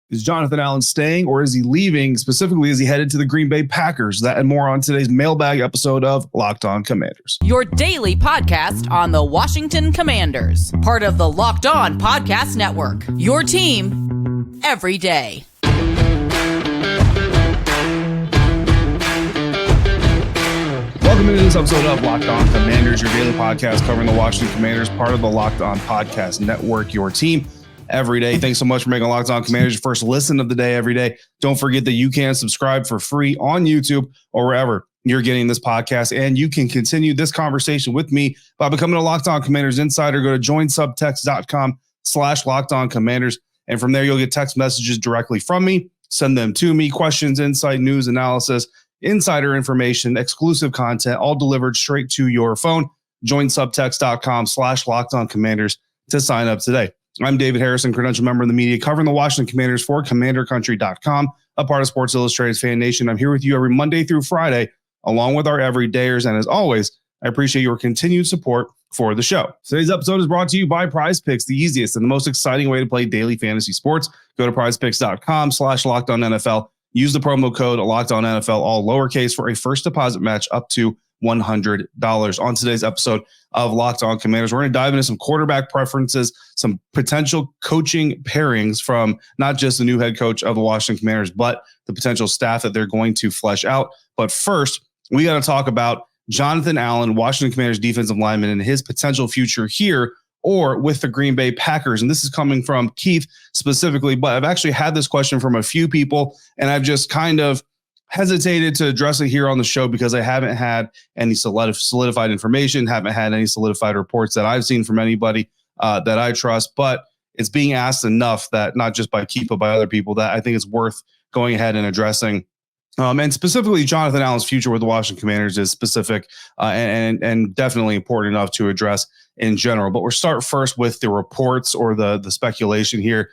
Is Jonathan Allen staying or is he leaving? Specifically, is he headed to the Green Bay Packers? That and more on today's mailbag episode of Locked On Commanders. Your daily podcast on the Washington Commanders. Part of the Locked On Podcast Network. Your team every day. Welcome into this episode of Locked On Commanders, your daily podcast covering the Washington Commanders, part of the Locked On Podcast Network, your team every day. Thanks so much for making Locked On Commanders your first listen of the day every day. Don't forget that you can subscribe for free on YouTube or wherever you're getting this podcast, and you can continue this conversation with me by becoming a Locked On Commanders insider. Go to joinsubtext.com/LockedOnCommanders, and from there you'll get text messages directly from me. Send them to me. Questions, insight, news, analysis, insider information, exclusive content, all delivered straight to your phone. Join subtext.com/LockedOnCommanders to sign up today. I'm David Harrison, credential member of the media covering the Washington Commanders for CommanderCountry.com, a part of Sports Illustrated's FanNation. I'm here with you every Monday through Friday, along with our everydayers. And as always, I appreciate your continued support for the show. Today's episode is brought to you by Prize Picks, the easiest and the most exciting way to play daily fantasy sports. Go to prizepicks.com/LockedOnNFL. Use the promo code LockedOnNFL, all lowercase, for a first deposit match up to $100. On today's episode of Locked On Commanders, we're going to dive into some quarterback preferences, some potential coaching pairings from not just the new head coach of the Washington Commanders, but the potential staff that they're going to flesh out. But first, we got to talk about Jonathan Allen, Washington Commanders defensive lineman, and his potential future here or with the Green Bay Packers. And this is coming from Keith specifically, but I've actually had this question from a few people, and I've just kind of hesitated to address it here on the show because I haven't had any solidified information, haven't had any solidified reports that I've seen from anybody that I trust, but it's being asked enough that not just by Keith, but by other people, that I think it's worth going ahead and addressing. And specifically, Jonathan Allen's future with the Washington Commanders is specific and definitely important enough to address in general. But we'll start first with the reports or the speculation here.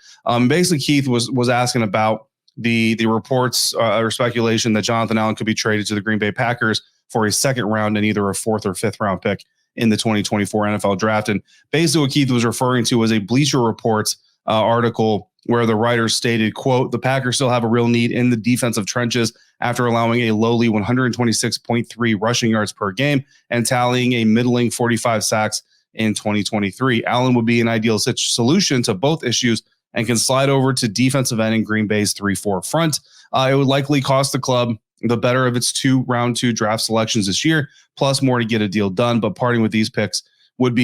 Basically, Keith was asking about the reports or speculation that Jonathan Allen could be traded to the Green Bay Packers for a second round and either a fourth or fifth round pick in the 2024 NFL draft. And basically what Keith was referring to was a Bleacher Report article where the writer stated, quote, "The Packers still have a real need in the defensive trenches after allowing a lowly 126.3 rushing yards per game and tallying a middling 45 sacks in 2023. Allen would be an ideal solution to both issues and can slide over to defensive end in Green Bay's 3-4 front. It would likely cost the club the better of its round two draft selections this year, plus more to get a deal done. But parting with these picks would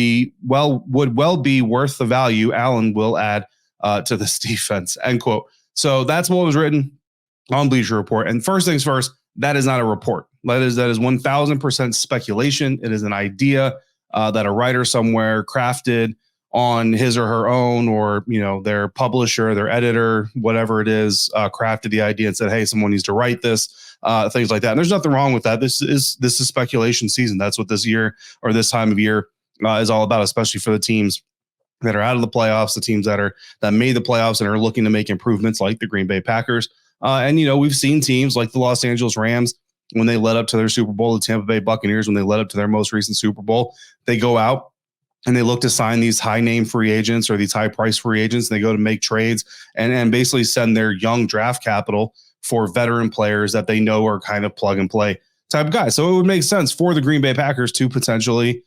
well be worth the value Allen will add to this defense," end quote. So that's what was written on Bleacher Report. And first things first, that is not a report. That is 1,000% speculation. It is an idea that a writer somewhere crafted on his or her own, or their publisher, their editor, whatever it is, crafted the idea and said, "Hey, someone needs to write this," things like that. And there's nothing wrong with that. This is speculation season. That's what this year or this time of year is all about, especially for the teams that are out of the playoffs, the teams that made the playoffs and are looking to make improvements, like the Green Bay Packers. And we've seen teams like the Los Angeles Rams when they led up to their Super Bowl, the Tampa Bay Buccaneers when they led up to their most recent Super Bowl. They go out and they look to sign these high-name free agents or these high-price free agents. And they go to make trades and basically send their young draft capital for veteran players that they know are kind of plug-and-play type of guys. So it would make sense for the Green Bay Packers to potentially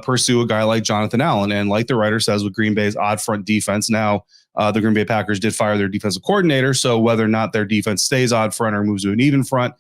pursue a guy like Jonathan Allen. And like the writer says, with Green Bay's odd front defense, now the Green Bay Packers did fire their defensive coordinator. So whether or not their defense stays odd front or moves to an even front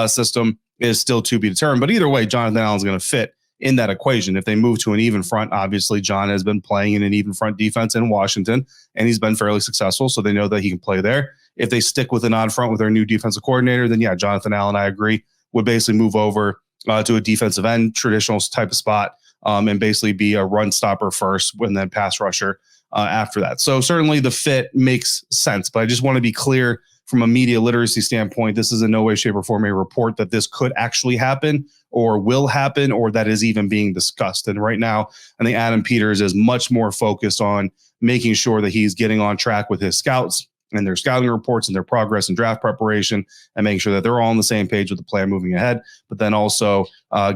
system is still to be determined. But either way, Jonathan Allen's going to fit in that equation. If they move to an even front, obviously John has been playing in an even front defense in Washington, and he's been fairly successful, so they know that he can play there. If they stick with an odd front with their new defensive coordinator, then yeah, Jonathan Allen, I agree, would basically move over to a defensive end, traditional type of spot, and basically be a run stopper first and then pass rusher after that. So certainly the fit makes sense, but I just want to be clear from a media literacy standpoint, this is in no way, shape, or form a report that this could actually happen or will happen or that is even being discussed. And right now, I think Adam Peters is much more focused on making sure that he's getting on track with his scouts and their scouting reports and their progress and draft preparation, and making sure that they're all on the same page with the player moving ahead, but then also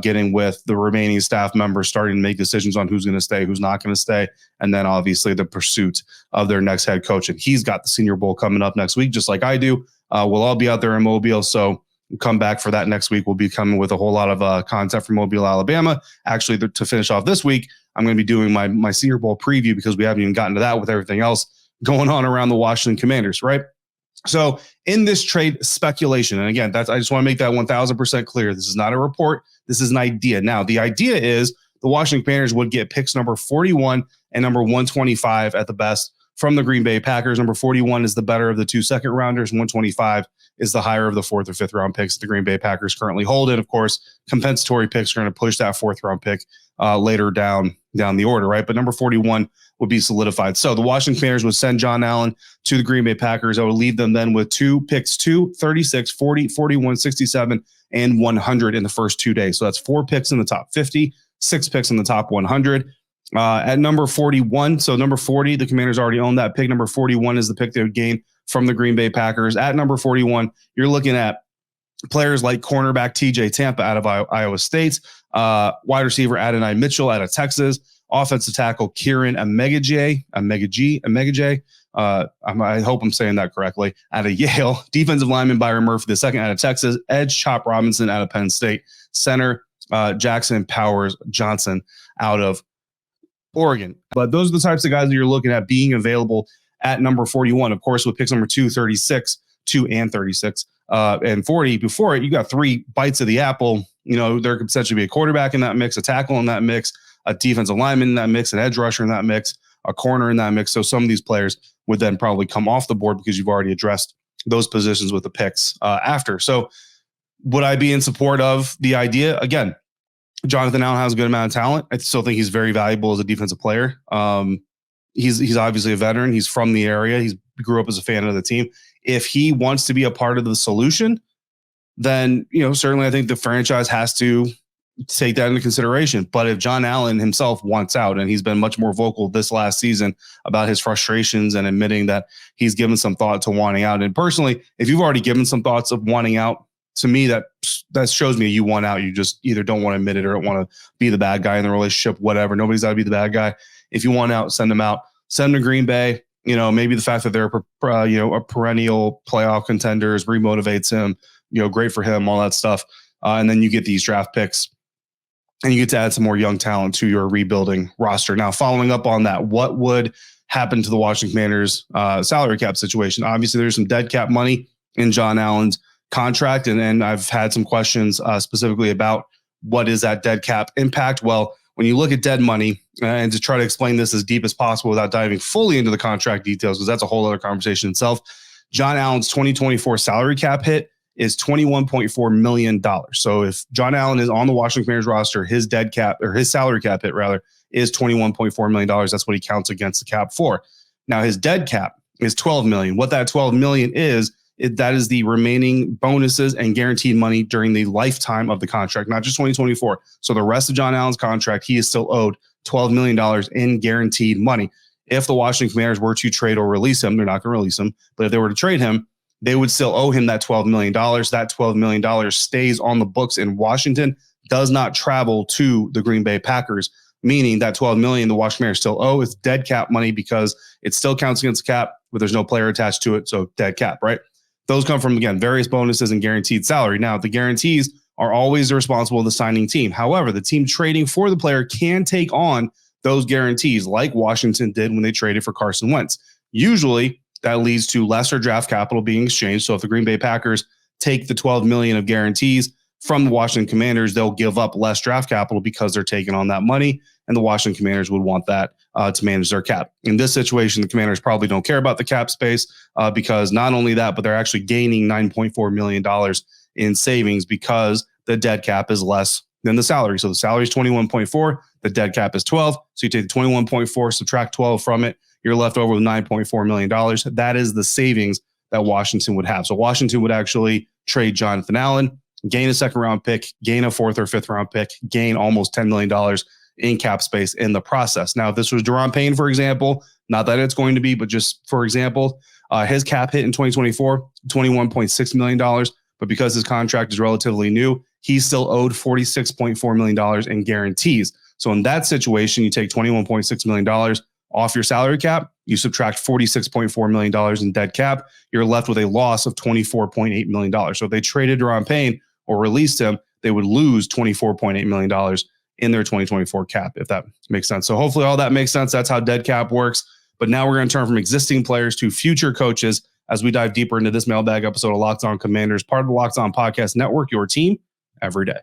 getting with the remaining staff members, starting to make decisions on who's going to stay, who's not going to stay, and then obviously the pursuit of their next head coach. And he's got the Senior Bowl coming up next week, just like I do. We'll all be out there in Mobile, so come back for that next week. We'll be coming with a whole lot of content from Mobile, Alabama. Actually, to finish off this week, I'm going to be doing my Senior Bowl preview because we haven't even gotten to that with everything else going on around the Washington Commanders, right? So in this trade speculation, and again, I just want to make that 1,000% clear. This is not a report. This is an idea. Now, the idea is the Washington Commanders would get picks number 41 and number 125 at the best from the Green Bay Packers. Number 41 is the better of the 2 second rounders, and 125 is the higher of the 4th or 5th round picks that the Green Bay Packers currently hold. And of course, compensatory picks are going to push that 4th round pick later down the order, right? But number 41 would be solidified. So the Washington Commanders would send John Allen to the Green Bay Packers. I would leave them then with 2 picks, 2, 36, 40, 41, 67, and 100 in the first 2 days. So that's 4 picks in the top 50, 6 picks in the top 100. At number 41, so number 40, the Commanders already own that pick. Number 41 is the pick they would gain from the Green Bay Packers. At number 41, you're looking at players like cornerback TJ Tampa out of Iowa State, wide receiver Adonai Mitchell out of Texas, offensive tackle Kieran Amegaje, I hope I'm saying that correctly, out of Yale, defensive lineman Byron Murphy II out of Texas, edge Chop Robinson out of Penn State, center Jackson Powers Johnson out of Oregon. But those are the types of guys that you're looking at being available at number 41. Of course, with picks number 2, 36, 2 and 36, and 40. Before it, you got 3 bites of the apple. You know, there could potentially be a quarterback in that mix, a tackle in that mix, a defensive lineman in that mix, an edge rusher in that mix, a corner in that mix. So some of these players would then probably come off the board because you've already addressed those positions with the picks after. So would I be in support of the idea? Again, Jonathan Allen has a good amount of talent. I still think he's very valuable as a defensive player. He's obviously a veteran. He's from the area. He grew up as a fan of the team. If he wants to be a part of the solution, then, you know, certainly I think the franchise has to take that into consideration. But if John Allen himself wants out, and he's been much more vocal this last season about his frustrations and admitting that he's given some thought to wanting out. And personally, if you've already given some thoughts of wanting out, to me, that shows me you want out. You just either don't want to admit it or don't want to be the bad guy in the relationship, whatever. Nobody's got to be the bad guy. If you want out, send them out. Send them to Green Bay. You know, maybe the fact that they're a perennial playoff contenders remotivates him. You know, great for him, all that stuff. And then you get these draft picks, and you get to add some more young talent to your rebuilding roster. Now, following up on that, what would happen to the Washington Commanders salary cap situation? Obviously, there's some dead cap money in John Allen's contract. And I've had some questions specifically about what is that dead cap impact? Well, when you look at dead money, and to try to explain this as deep as possible without diving fully into the contract details, because that's a whole other conversation itself, John Allen's 2024 salary cap hit is $21.4 million. So if John Allen is on the Washington Commanders roster, his dead cap, or his salary cap hit rather, is $21.4 million. That's what he counts against the cap for. Now his dead cap is $12 million. What that $12 million is, that is the remaining bonuses and guaranteed money during the lifetime of the contract, not just 2024. So the rest of John Allen's contract, he is still owed $12 million in guaranteed money. If the Washington Commanders were to trade or release him, they're not going to release him, but if they were to trade him, they would still owe him that $12 million. That $12 million stays on the books in Washington, does not travel to the Green Bay Packers, meaning that $12 million the Washington Commanders still owe is dead cap money because it still counts against the cap, but there's no player attached to it. So dead cap, right? Those come from, again, various bonuses and guaranteed salary. Now, the guarantees are always the responsible of the signing team. However, the team trading for the player can take on those guarantees like Washington did when they traded for Carson Wentz. Usually, that leads to lesser draft capital being exchanged. So if the Green Bay Packers take the $12 million of guarantees from the Washington Commanders, they'll give up less draft capital because they're taking on that money, and the Washington Commanders would want that to manage their cap. In this situation, the Commanders probably don't care about the cap space because not only that, but they're actually gaining $9.4 million in savings because the dead cap is less than the salary. So the salary is 21.4, the dead cap is 12. So you take the 21.4, subtract 12 from it, you're left over with $9.4 million. That is the savings that Washington would have. So Washington would actually trade Jonathan Allen, gain a second round pick, gain a 4th or 5th round pick, gain almost $10 million in cap space in the process. Now, if this was Daron Payne, for example, Not that it's going to be, but just for example, his cap hit in 2024, $21.6 million. But because his contract is relatively new, he's still owed $46.4 million in guarantees. So in that situation, you take $21.6 million off your salary cap, you subtract $46.4 million in dead cap, you're left with a loss of $24.8 million. So if they traded Deron Payne or released him, they would lose $24.8 million in their 2024 cap, if that makes sense. So hopefully all that makes sense. That's how dead cap works. But now we're going to turn from existing players to future coaches as we dive deeper into this mailbag episode of Locked On Commanders, part of the Locked On Podcast Network, your team every day.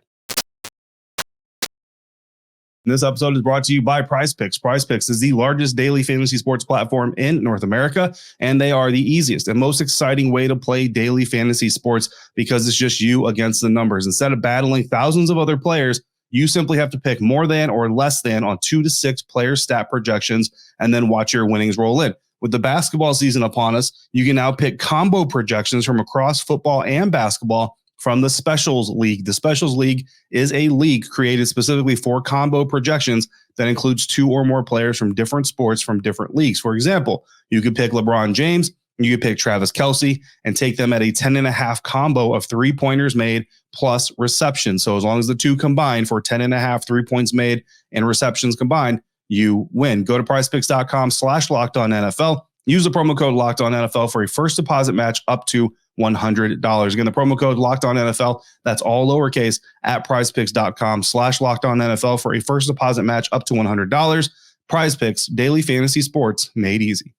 And this episode is brought to you by PrizePicks. PrizePicks is the largest daily fantasy sports platform in North America, and they are the easiest and most exciting way to play daily fantasy sports because it's just you against the numbers. Instead of battling thousands of other players, you simply have to pick more than or less than on 2 to 6 player stat projections and then watch your winnings roll in. With the basketball season upon us, you can now pick combo projections from across football and basketball from the Specials League. The Specials League is a league created specifically for combo projections that includes 2 or more players from different sports from different leagues. For example, you could pick LeBron James, you could pick Travis Kelce, and take them at a 10.5 combo of 3-pointers made plus receptions. So as long as the 2 combine for 10.5 3-points made and receptions combined, you win. Go to prizepicks.com/LockedOnNFL. Use the promo code LockedOnNFL for a first deposit match up to $100. Again, the promo code LockedOnNFL, that's all lowercase, at prizepicks.com/LockedOnNFL for a first deposit match up to $100. PrizePicks, daily fantasy sports made easy.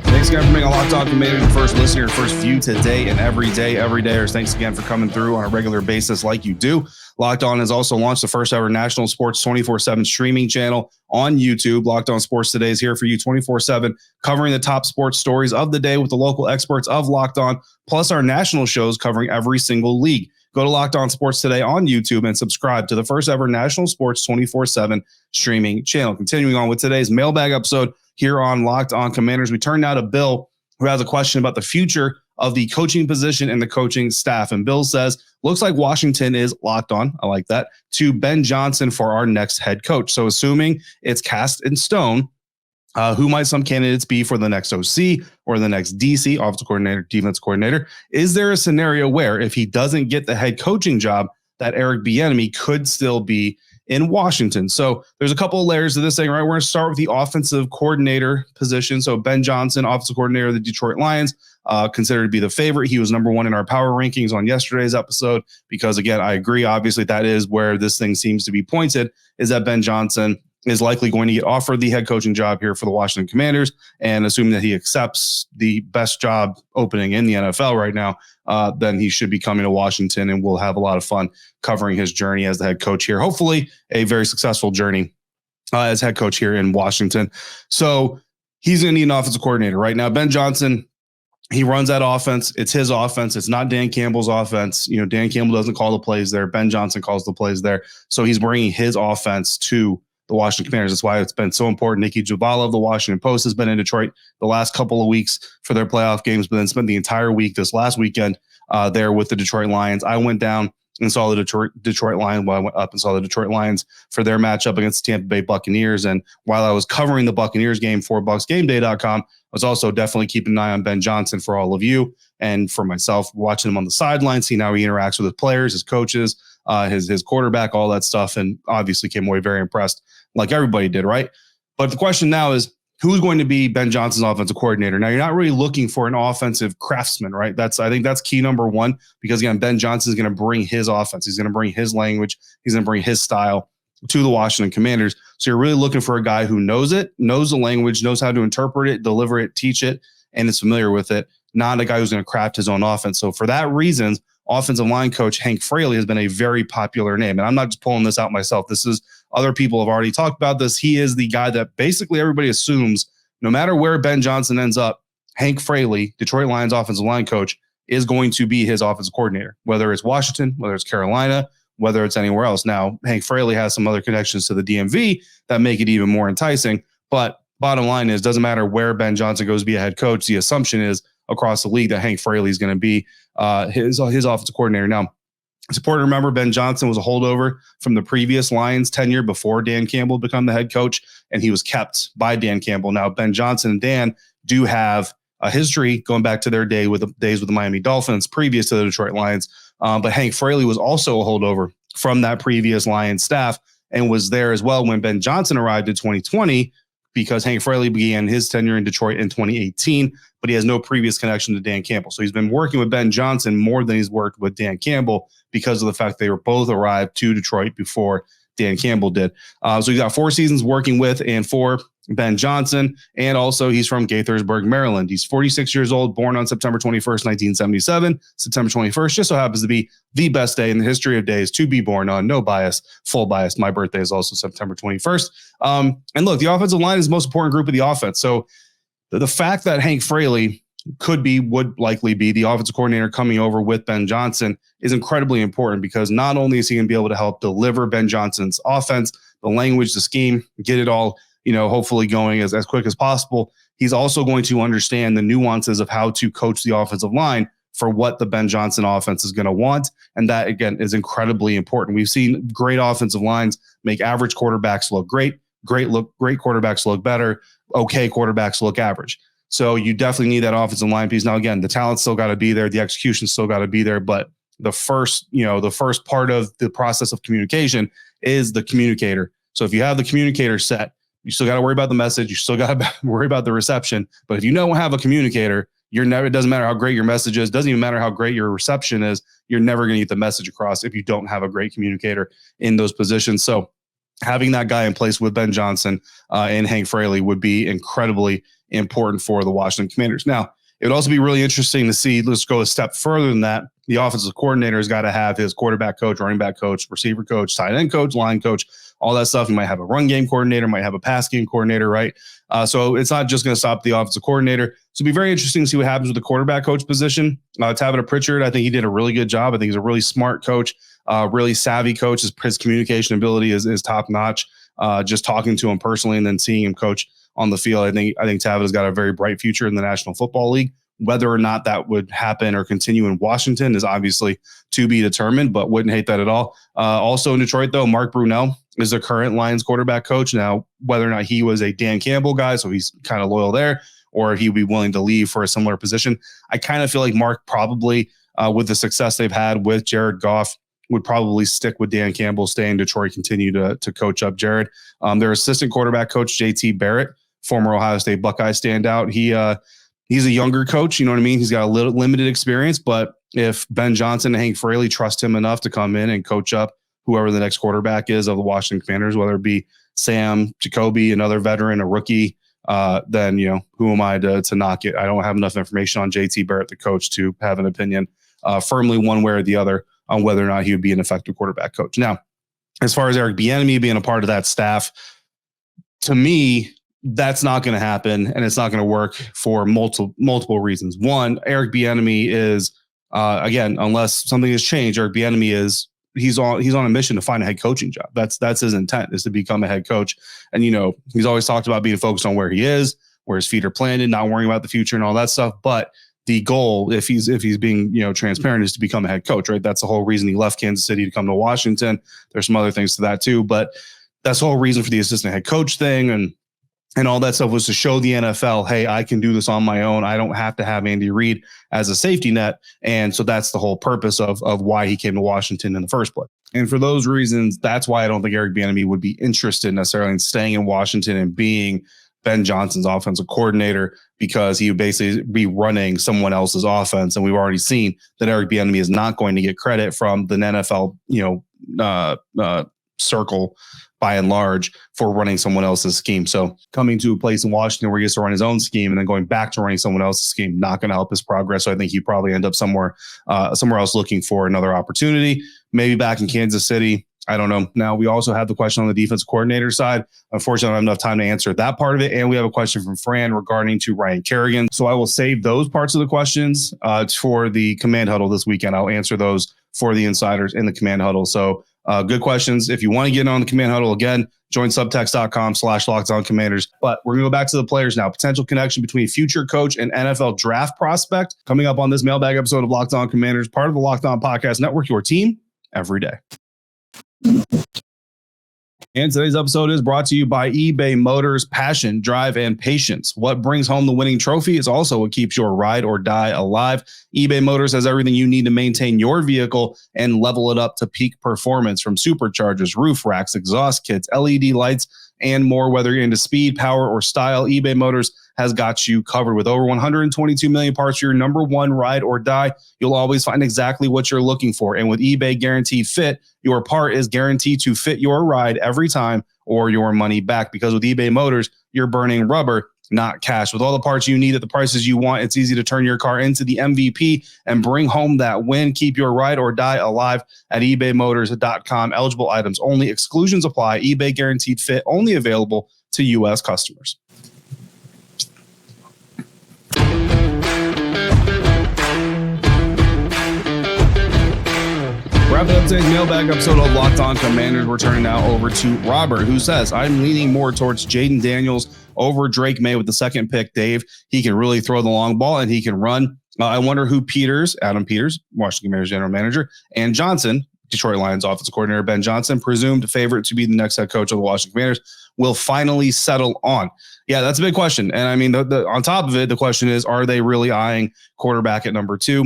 Thanks again for making a Locked On Commander your first listener, your first view today and every day, everydayers. Thanks again for coming through on a regular basis like you do. Locked On has also launched the first ever national sports 24/7 streaming channel on YouTube. Locked On Sports Today is here for you 24/7, covering the top sports stories of the day with the local experts of Locked On, plus our national shows covering every single league. Go to Locked On Sports Today on YouTube and subscribe to the first ever national sports 24/7 streaming channel. Continuing on with today's mailbag episode here on Locked On Commanders, we turn now to Bill, who has a question about the future of the coaching position and the coaching staff. And Bill says, looks like Washington is locked on, I like that, to Ben Johnson for our next head coach. So assuming it's cast in stone, who might some candidates be for the next OC or the next DC, offensive coordinator, defense coordinator? Is there a scenario where if he doesn't get the head coaching job, that Eric Bieniemy could still be in Washington? So there's a couple of layers to this thing, right? We're going to start with the offensive coordinator position. So Ben Johnson, offensive coordinator of the Detroit Lions, considered to be the favorite. He was number 1 in our power rankings on yesterday's episode because, again, I agree. Obviously, that is where this thing seems to be pointed, is that Ben Johnson is likely going to get offered the head coaching job here for the Washington Commanders. And assuming that he accepts the best job opening in the NFL right now, then he should be coming to Washington, and we'll have a lot of fun covering his journey as the head coach here. Hopefully a very successful journey as head coach here in Washington. So he's going to need an offensive coordinator right now. Ben Johnson, he runs that offense. It's his offense. It's not Dan Campbell's offense. You know, Dan Campbell doesn't call the plays there. Ben Johnson calls the plays there. So he's bringing his offense to the Washington Commanders. That's why it's been so important. Nikki Jhabvala of the Washington Post has been in Detroit the last couple of weeks for their playoff games, but then spent the entire week this last weekend there with the Detroit Lions. I went down and saw the Detroit Lions. Well, I went up and saw the Detroit Lions for their matchup against the Tampa Bay Buccaneers. And while I was covering the Buccaneers game for BucsGameDay.com, I was also definitely keeping an eye on Ben Johnson for all of you and for myself, watching him on the sideline, seeing how he interacts with his players, his coaches, his quarterback, all that stuff. And obviously came away very impressed, like everybody did, right? But the question now is, who's going to be Ben Johnson's offensive coordinator? Now, you're not really looking for an offensive craftsman, right? I think that's key number one, because again, Ben Johnson is going to bring his offense. He's going to bring his language. He's going to bring his style to the Washington Commanders. So you're really looking for a guy who knows it, knows the language, knows how to interpret it, deliver it, teach it, and is familiar with it, not a guy who's going to craft his own offense. So for that reason, offensive line coach Hank Fraley has been a very popular name. And I'm not just pulling this out myself. This is other people have already talked about this. He is the guy that basically everybody assumes, no matter where Ben Johnson ends up, Hank Fraley, Detroit Lions offensive line coach, is going to be his offensive coordinator, whether it's Washington, whether it's Carolina, whether it's anywhere else. Now, Hank Fraley has some other connections to the DMV that make it even more enticing. But bottom line is, doesn't matter where Ben Johnson goes to be a head coach. The assumption is across the league that Hank Fraley is going to be his offensive coordinator. Now, It's important to remember Ben Johnson was a holdover from the previous Lions tenure before Dan Campbell became the head coach, and he was kept by Dan Campbell. Now, Ben Johnson and Dan do have a history going back to their days with the Miami Dolphins previous to the Detroit Lions. But Hank Fraley was also a holdover from that previous Lions staff and was there as well when Ben Johnson arrived in 2020, because Hank Fraley began his tenure in Detroit in 2018, but he has no previous connection to Dan Campbell. So he's been working with Ben Johnson more than he's worked with Dan Campbell because of the fact they were both arrived to Detroit before Dan Campbell did. So he's got 4 seasons working with and for Ben Johnson, and also he's from Gaithersburg, Maryland. He's 46 years old, born on September 21st, 1977. September 21st just so happens to be the best day in the history of days to be born on. No bias, full bias. My birthday is also September 21st. And look, the offensive line is the most important group of the offense. So the fact that Hank Fraley would likely be the offensive coordinator coming over with Ben Johnson is incredibly important, because not only is he going to be able to help deliver Ben Johnson's offense, the language, the scheme, get it all, hopefully going as quick as possible. He's also going to understand the nuances of how to coach the offensive line for what the Ben Johnson offense is going to want. And that, again, is incredibly important. We've seen great offensive lines make average quarterbacks look great quarterbacks look better, okay quarterbacks look average. So you definitely need that offensive line piece. Now, again, the talent's still got to be there. The execution's still got to be there. But the first part of the process of communication is the communicator. So if you have the communicator set, you still got to worry about the message. You still got to worry about the reception. But if you don't have a communicator, it doesn't matter how great your message is. Doesn't even matter how great your reception is. You're never going to get the message across if you don't have a great communicator in those positions. So having that guy in place with Ben Johnson and Hank Fraley would be incredibly important for the Washington Commanders. Now, it would also be really interesting to see, let's go a step further than that. The offensive coordinator has got to have his quarterback coach, running back coach, receiver coach, tight end coach, line coach, all that stuff. You might have a run game coordinator, might have a pass game coordinator, right? So it's not just going to stop the offensive coordinator. So it'll be very interesting to see what happens with the quarterback coach position. Tavita Pritchard, I think he did a really good job. I think he's a really smart coach, really savvy coach. His communication ability is top notch. Just talking to him personally and then seeing him coach on the field, I think Tavita's got a very bright future in the National Football League. Whether or not that would happen or continue in Washington is obviously to be determined, but wouldn't hate that at all. Also in Detroit, though, Mark Brunell is the current Lions quarterback coach. Now, whether or not he was a Dan Campbell guy, so he's kind of loyal there, or if he would be willing to leave for a similar position, I kind of feel like Mark probably, with the success they've had with Jared Goff, would probably stick with Dan Campbell, stay in Detroit, continue to coach up Jared. Their assistant quarterback coach, JT Barrett, former Ohio State Buckeye standout. He's a younger coach, you know what I mean? He's got a little limited experience, but if Ben Johnson and Hank Fraley trust him enough to come in and coach up whoever the next quarterback is of the Washington Commanders, whether it be Sam, Jacoby, another veteran, a rookie, then, who am I to knock it? I don't have enough information on JT Barrett, the coach, to have an opinion firmly one way or the other on whether or not he would be an effective quarterback coach. Now, as far as Eric Bieniemy being a part of that staff, to me, that's not going to happen, and it's not going to work for multiple reasons. One, Eric Bieniemy is, again, unless something has changed, Eric Bieniemy he's on a mission to find a head coaching job. That's his intent, is to become a head coach. And he's always talked about being focused on where he is, where his feet are planted, not worrying about the future and all that stuff. But the goal, if he's being transparent, is to become a head coach, right? That's the whole reason he left Kansas City to come to Washington. There's some other things to that too, but that's the whole reason for the assistant head coach thing and all that stuff was to show the NFL, hey, I can do this on my own. I don't have to have Andy Reid as a safety net. And so that's the whole purpose of why he came to Washington in the first place. And for those reasons, that's why I don't think Eric Bieniemy would be interested necessarily in staying in Washington and being Ben Johnson's offensive coordinator, because he would basically be running someone else's offense. And we've already seen that Eric Bieniemy is not going to get credit from the NFL, circle by and large for running someone else's scheme. So coming to a place in Washington where he gets to run his own scheme and then going back to running someone else's scheme, not going to help his progress. So I think he'd probably end up somewhere else looking for another opportunity, maybe back in Kansas City. I don't know. Now, we also have the question on the defense coordinator side. Unfortunately, I don't have enough time to answer that part of it. And we have a question from Fran regarding to Ryan Kerrigan. So I will save those parts of the questions for the command huddle this weekend. I'll answer those for the insiders in the command huddle. So good questions. If you want to get on the command huddle, again, join subtext.com/LockedOnCommanders. But we're going to go back to the players now. Potential connection between future coach and NFL draft prospect coming up on this mailbag episode of Locked On Commanders, part of the Locked On Podcast Network, your team every day. And today's episode is brought to you by eBay Motors. Passion, drive, and patience. What brings home the winning trophy is also what keeps your ride or die alive. eBay Motors has everything you need to maintain your vehicle and level it up to peak performance, from superchargers, roof racks, exhaust kits, LED lights, and more. Whether you're into speed, power, or style, eBay Motors has got you covered. With over 122 million parts for your number one ride or die, you'll always find exactly what you're looking for. And with eBay Guaranteed Fit, your part is guaranteed to fit your ride every time or your money back. Because with eBay Motors, you're burning rubber, not cash. With all the parts you need at the prices you want, it's easy to turn your car into the MVP and bring home that win. Keep your ride or die alive at ebaymotors.com. Eligible items only. Exclusions apply. eBay Guaranteed Fit only available to U.S. customers. Wrapping up today's mailbag episode of Locked On Commanders, we're turning now over to Robert, who says, I'm leaning more towards Jayden Daniels over Drake May with the second pick. Dave, he can really throw the long ball and he can run. I wonder who Adam Peters, Washington Commanders general manager, and Johnson, Detroit Lions offensive coordinator Ben Johnson, presumed favorite to be the next head coach of the Washington Commanders, will finally settle on. Yeah, that's a big question. And I mean, on top of it, the question is, are they really eyeing quarterback at number 2?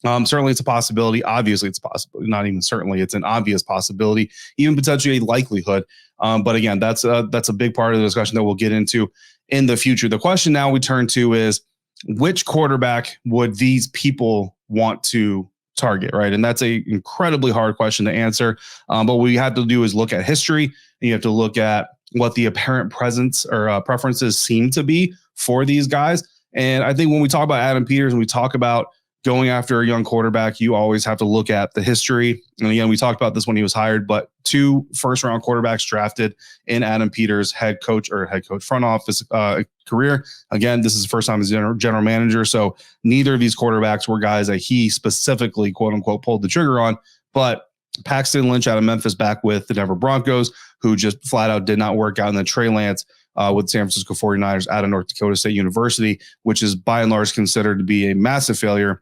Certainly it's a possibility. Obviously it's a possibility. Not even certainly, it's an obvious possibility, even potentially a likelihood. But again, that's a big part of the discussion that we'll get into in the future. The question now we turn to is, which quarterback would these people want to target, right? And that's a incredibly hard question to answer. But what we have to do is look at history, and you have to look at what the apparent presence or preferences seem to be for these guys. And I think when we talk about Adam Peters and we talk about going after a young quarterback, you always have to look at the history. And again, we talked about this when he was hired, but 2 first-round quarterbacks drafted in Adam Peters' head coach front office career. Again, this is the first time as general manager, so neither of these quarterbacks were guys that he specifically, quote-unquote, pulled the trigger on. But Paxton Lynch out of Memphis back with the Denver Broncos, who just flat out did not work out. And then Trey Lance with San Francisco 49ers out of North Dakota State University, which is by and large considered to be a massive failure.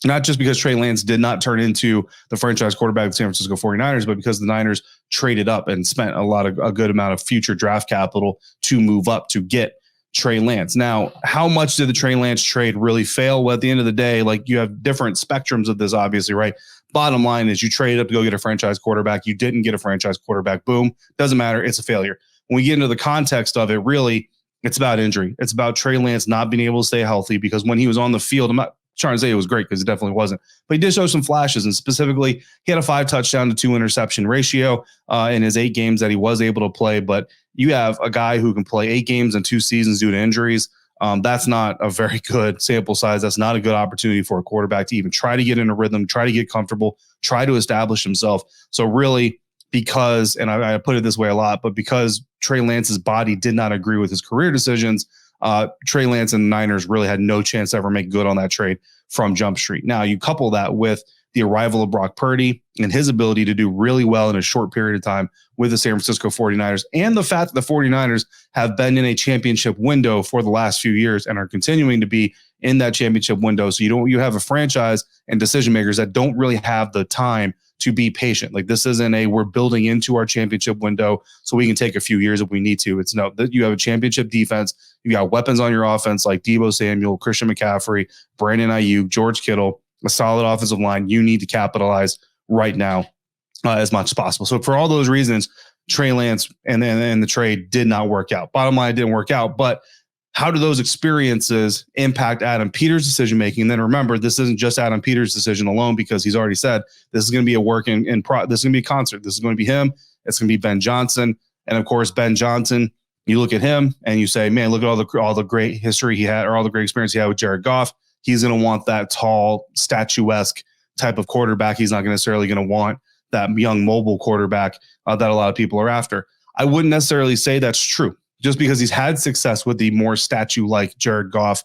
Not just because Trey Lance did not turn into the franchise quarterback of the San Francisco 49ers, but because the Niners traded up and spent a good amount of future draft capital to move up to get Trey Lance. Now, how much did the Trey Lance trade really fail? Well, at the end of the day, like, you have different spectrums of this, obviously, right? Bottom line is you traded up to go get a franchise quarterback. You didn't get a franchise quarterback. Boom. Doesn't matter. It's a failure. When we get into the context of it, really, it's about injury. It's about Trey Lance not being able to stay healthy, because when he was on the field, I'm not trying to say it was great, because it definitely wasn't, but he did show some flashes. And specifically, he had a 5 touchdown to 2 interception ratio in his 8 games that he was able to play. But you have a guy who can play 8 games in 2 seasons due to injuries. That's not a very good sample size. That's not a good opportunity for a quarterback to even try to get in a rhythm, try to get comfortable, try to establish himself. So really, because, and I put it this way a lot, but because Trey Lance's body did not agree with his career decisions, Trey Lance and the Niners really had no chance to ever make good on that trade from Jump Street. Now, you couple that with the arrival of Brock Purdy and his ability to do really well in a short period of time with the San Francisco 49ers, and the fact that the 49ers have been in a championship window for the last few years and are continuing to be in that championship window. So you have a franchise and decision makers that don't really have the time to be patient. Like, this isn't we're building into our championship window so we can take a few years if we need to. It's no, that you have a championship defense. You got weapons on your offense like Deebo Samuel, Christian McCaffrey, Brandon Ayuk, George Kittle, a solid offensive line. You need to capitalize right now as much as possible. So for all those reasons, Trey Lance and the trade did not work out. Bottom line, it didn't work out. But how do those experiences impact Adam Peters' decision-making? And then remember, this isn't just Adam Peters' decision alone, because he's already said this is going to be a work this is going to be a concert. This is going to be him. It's going to be Ben Johnson. And of course, Ben Johnson, you look at him and you say, man, look at all the great history he had, or all the great experience he had with Jared Goff. He's going to want that tall, statuesque type of quarterback. He's not necessarily going to want that young mobile quarterback that a lot of people are after. I wouldn't necessarily say that's true. Just because he's had success with the more statue-like Jared Goff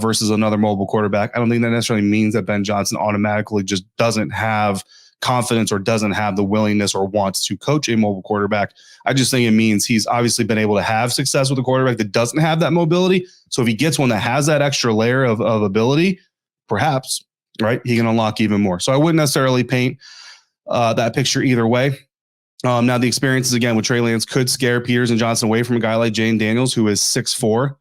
versus another mobile quarterback, I don't think that necessarily means that Ben Johnson automatically just doesn't have confidence or doesn't have the willingness or wants to coach a mobile quarterback. I just think it means he's obviously been able to have success with a quarterback that doesn't have that mobility. So if he gets one that has that extra layer of ability, perhaps, right, he can unlock even more. So I wouldn't necessarily paint that picture either way. Now the experiences again with Trey Lance could scare Peters and Johnson away from a guy like Jayden Daniels, who is 6'4",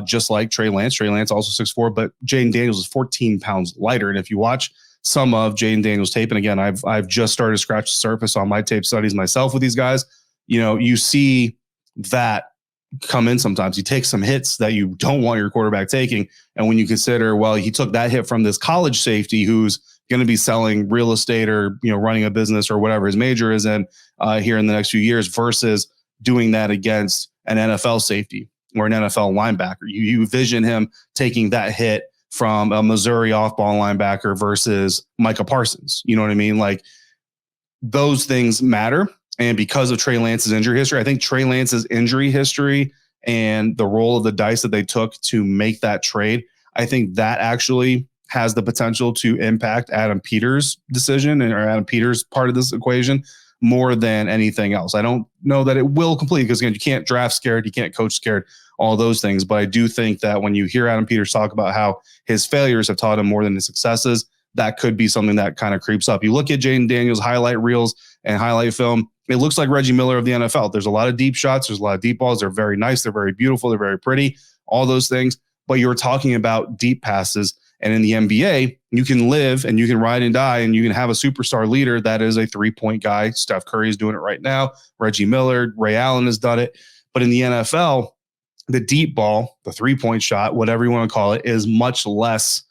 just like Trey Lance. Trey Lance also 6'4", but Jayden Daniels is 14 pounds lighter. And if you watch some of Jayden Daniels' tape, and again, I've just started to scratch the surface on my tape studies myself with these guys, you see that come in sometimes. You take some hits that you don't want your quarterback taking. And when you consider, well, he took that hit from this college safety who's going to be selling real estate or, running a business or whatever his major is in here in the next few years versus doing that against an NFL safety or an NFL linebacker. You vision him taking that hit from a Missouri off-ball linebacker versus Micah Parsons. You know what I mean? Like, those things matter. And because of Trey Lance's injury history, I think Trey Lance's injury history and the roll of the dice that they took to make that trade, I think that actually has the potential to impact Adam Peters' decision or Adam Peters' part of this equation more than anything else. I don't know that it will completely, because again, you can't draft scared, you can't coach scared, all those things. But I do think that when you hear Adam Peters talk about how his failures have taught him more than his successes, that could be something that kind of creeps up. You look at Jayden Daniels' highlight reels and highlight film, it looks like Reggie Miller of the NFL. There's a lot of deep shots. There's a lot of deep balls. They're very nice. They're very beautiful. They're very pretty, all those things. But you're talking about deep passes. And in the NBA, you can live and you can ride and die and you can have a superstar leader that is a three-point guy. Steph Curry is doing it right now. Reggie Miller, Ray Allen has done it. But in the NFL, the deep ball, the three-point shot, whatever you want to call it, is much less.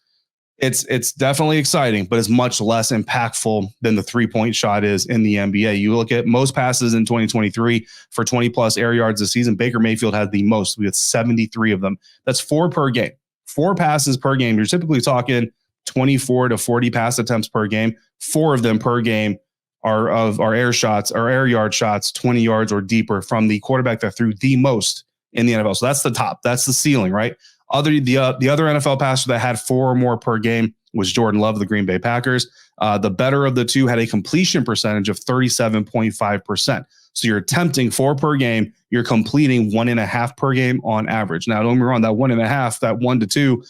It's definitely exciting, but it's much less impactful than the three-point shot is in the NBA. You look at most passes in 2023 for 20-plus air yards this season, Baker Mayfield has the most. We had 73 of them. That's 4 per game. 4 passes per game. You're typically talking 24 to 40 pass attempts per game. 4 of them per game are air shots or air yard shots, 20 yards or deeper from the quarterback that threw the most in the NFL. So that's the top. That's the ceiling, right? The other NFL passer that had 4 or more per game was Jordan Love of the Green Bay Packers. The better of the two had a completion percentage of 37.5%. So you're attempting 4 per game. You're completing 1.5 per game on average. Now, don't get me wrong, that 1.5, that 1 to 2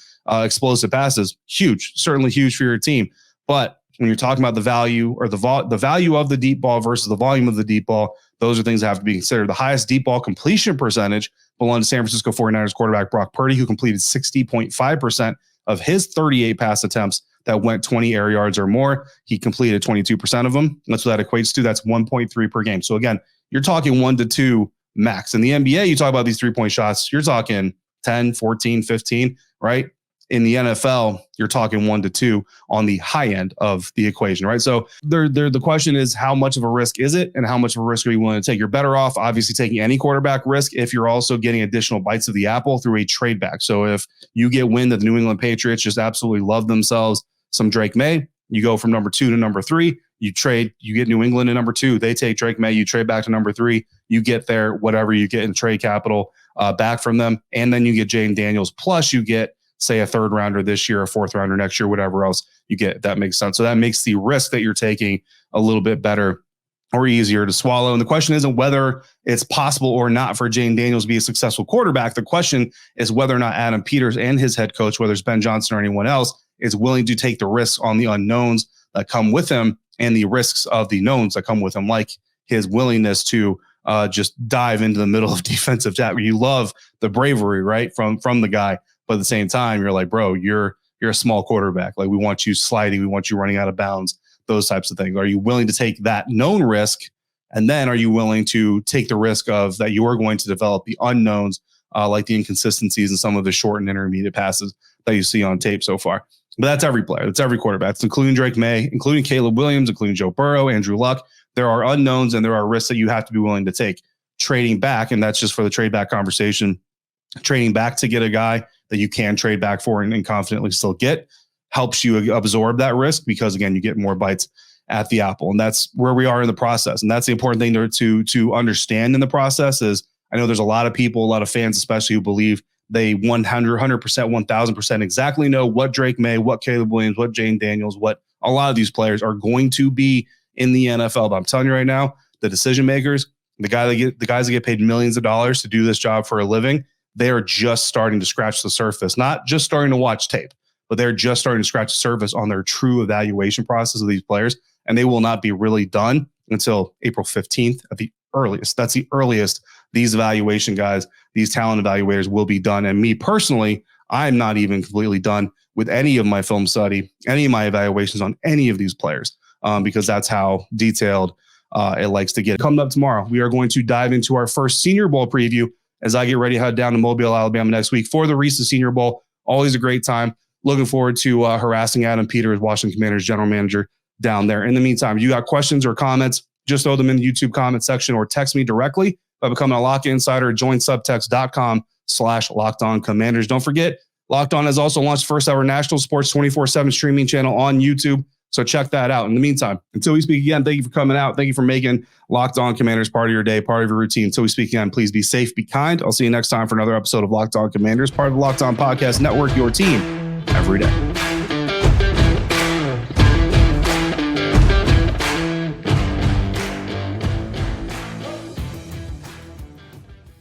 explosive passes, huge, certainly huge for your team. But when you're talking about the value or the value of the deep ball versus the volume of the deep ball, those are things that have to be considered. The highest deep ball completion percentage belonged to San Francisco 49ers quarterback Brock Purdy, who completed 60.5% of his 38 pass attempts that went 20 air yards or more. He completed 22% of them. That's what that equates to. That's 1.3 per game. So again, you're talking 1 to 2 max. In the NBA, you talk about these 3-point shots, you're talking 10, 14, 15, right? In the NFL, you're talking 1 to 2 on the high end of the equation, right? So the question is, how much of a risk is it, and how much of a risk are you willing to take? You're better off, obviously, taking any quarterback risk if you're also getting additional bites of the apple through a trade back. So if you get wind that the New England Patriots just absolutely love themselves some Drake May, you go from number 2 to number 3, you trade, you get New England in number 2, they take Drake May, you trade back to number 3, you get there, whatever you get in trade capital back from them, and then you get Jayden Daniels, plus you get, say, a 3rd rounder this year, a 4th rounder next year, whatever else you get. That makes sense. So that makes the risk that you're taking a little bit better or easier to swallow. And the question isn't whether it's possible or not for Jayden Daniels to be a successful quarterback. The question is whether or not Adam Peters and his head coach, whether it's Ben Johnson or anyone else, is willing to take the risks on the unknowns that come with him and the risks of the knowns that come with him, like his willingness to just dive into the middle of defensive tackle. You love the bravery, right, from the guy. But at the same time, you're like, bro, you're a small quarterback. Like, we want you sliding. We want you running out of bounds, those types of things. Are you willing to take that known risk? And then are you willing to take the risk of that you are going to develop the unknowns, like the inconsistencies in some of the short and intermediate passes that you see on tape so far? But that's every player. That's every quarterback. It's including Drake May, including Caleb Williams, including Joe Burrow, Andrew Luck. There are unknowns and there are risks that you have to be willing to take. Trading back, and that's just for the trade back conversation, trading back to get a guy that you can trade back for and confidently still get helps you absorb that risk, because again, you get more bites at the apple. And that's where we are in the process. And that's the important thing to understand in the process is, I know there's a lot of people, a lot of fans especially, who believe they 100%, 1,000% exactly know what Drake May, what Caleb Williams, what Jayden Daniels, what a lot of these players are going to be in the NFL. But I'm telling you right now, the decision makers, the guys that get paid millions of dollars to do this job for a living, they are just starting to scratch the surface, not just starting to watch tape, but they're just starting to scratch the surface on their true evaluation process of these players. and they will not be really done until April 15th at the earliest. That's the earliest these evaluation guys, these talent evaluators will be done. And me personally, I'm not even completely done with any of my film study, any of my evaluations on any of these players, because that's how detailed it likes to get. Coming up tomorrow, we are going to dive into our first Senior Bowl preview as I get ready to head down to Mobile, Alabama next week for the Reese's Senior Bowl. Always a great time. Looking forward to harassing Adam Peters, Washington Commanders general manager, down there. In the meantime, if you got questions or comments, just throw them in the YouTube comment section or text me directly by becoming a Lock Insider. Join subtext.com/LockedOnCommanders. Don't forget, Locked On has also launched first ever national sports 24/7 streaming channel on YouTube. So check that out. In the meantime, until we speak again, thank you for coming out. Thank you for making Locked On Commanders part of your day, part of your routine. Until we speak again, please be safe, be kind. I'll see you next time for another episode of Locked On Commanders, part of the Locked On Podcast Network, your team every day.